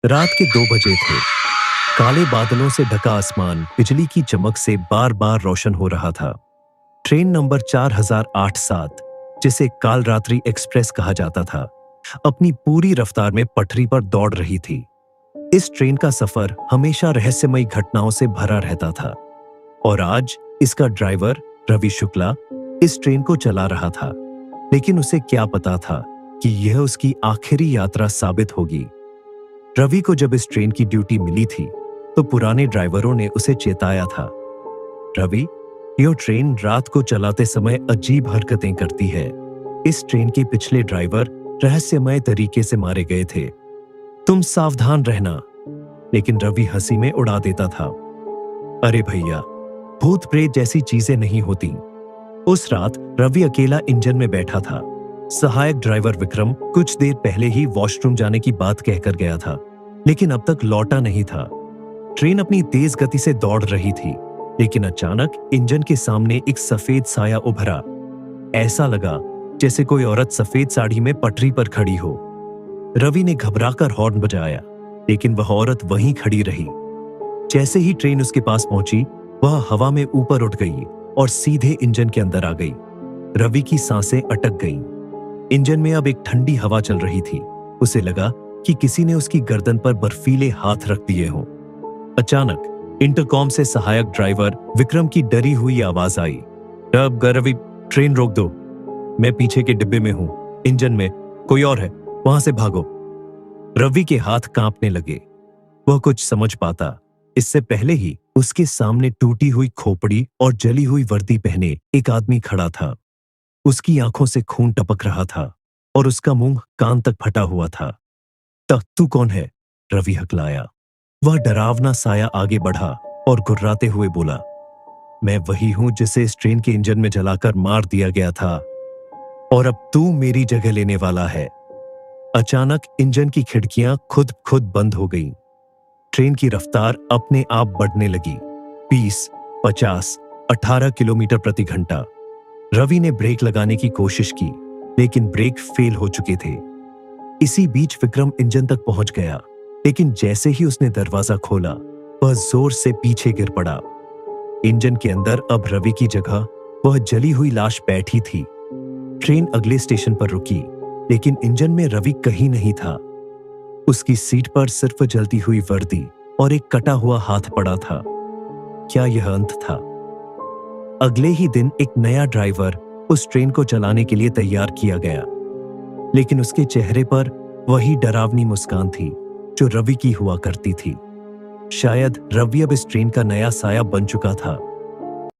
रात के 2 बजे थे। काले बादलों से ढका आसमान बिजली की चमक से बार बार रोशन हो रहा था। ट्रेन नंबर 4008-7, जिसे कालरात्रि एक्सप्रेस कहा जाता था, अपनी पूरी रफ्तार में पटरी पर दौड़ रही थी। इस ट्रेन का सफर हमेशा रहस्यमयी घटनाओं से भरा रहता था, और आज इसका ड्राइवर रवि शुक्ला इस ट्रेन को चला रहा था। लेकिन उसे क्या पता था कि यह उसकी आखिरी यात्रा साबित होगी। रवि को जब इस ट्रेन की ड्यूटी मिली थी, तो पुराने ड्राइवरों ने उसे चेताया था, रवि, यह ट्रेन रात को चलाते समय अजीब हरकतें करती है। इस ट्रेन के पिछले ड्राइवर रहस्यमय तरीके से मारे गए थे, तुम सावधान रहना। लेकिन रवि हंसी में उड़ा देता था, अरे भैया, भूत प्रेत जैसी चीजें नहीं होती। उस रात रवि अकेला इंजन में बैठा था। सहायक ड्राइवर विक्रम कुछ देर पहले ही वॉशरूम जाने की बात कहकर गया था, लेकिन अब तक लौटा नहीं था। ट्रेन अपनी तेज गति से दौड़ रही थी, लेकिन अचानक इंजन के सामने एक सफेद साया उभरा। ऐसा लगा जैसे कोई औरत सफेद साड़ी में पटरी पर खड़ी हो। रवि ने घबराकर हॉर्न बजाया, लेकिन वह औरत वहीं खड़ी रही। जैसे ही ट्रेन उसके पास पहुंची, वह हवा में ऊपर उठ गई और सीधे इंजन के अंदर आ गई। रवि की सांसें अटक गईं। इंजन में अब एक ठंडी हवा चल रही थी। उसे लगा कि किसी ने उसकी गर्दन पर बर्फीले हाथ रख दिए हों। अचानक इंटरकॉम से सहायक ड्राइवर विक्रम की डरी हुई आवाज आई, अब रवि, ट्रेन रोक दो। मैं पीछे के डिब्बे में हूं, इंजन में कोई और है, वहां से भागो। रवि के हाथ कांपने लगे। वह कुछ समझ पाता, इससे पहले ही उसके सामने टूटी हुई खोपड़ी और जली हुई वर्दी पहने एक आदमी खड़ा था। उसकी आंखों से खून टपक रहा था और उसका मुंह कान तक फटा हुआ था। तू कौन है? रवि हकलाया। वह डरावना साया आगे बढ़ा और गुर्राते हुए बोला, मैं वही हूं जिसे इस ट्रेन के इंजन में जलाकर मार दिया गया था, और अब तू मेरी जगह लेने वाला है। अचानक इंजन की खिड़कियां खुद खुद बंद हो गईं। ट्रेन की रफ्तार अपने आप बढ़ने लगी, 20, 50, 18 किलोमीटर प्रति घंटा। रवि ने ब्रेक लगाने की कोशिश की, लेकिन ब्रेक फेल हो चुके थे। इसी बीच विक्रम इंजन तक पहुंच गया, लेकिन जैसे ही उसने दरवाजा खोला, वह जोर से पीछे गिर पड़ा। इंजन के अंदर अब रवि की जगह वह जली हुई लाश बैठी थी। ट्रेन अगले स्टेशन पर रुकी, लेकिन इंजन में रवि कहीं नहीं था। उसकी सीट पर सिर्फ जलती हुई वर्दी और एक कटा हुआ हाथ पड़ा था। क्या यह अंत था? अगले ही दिन एक नया ड्राइवर उस ट्रेन को चलाने के लिए तैयार किया गया, लेकिन उसके चेहरे पर वही डरावनी मुस्कान थी जो रवि की हुआ करती थी। शायद रवि अब इस ट्रेन का नया साया बन चुका था।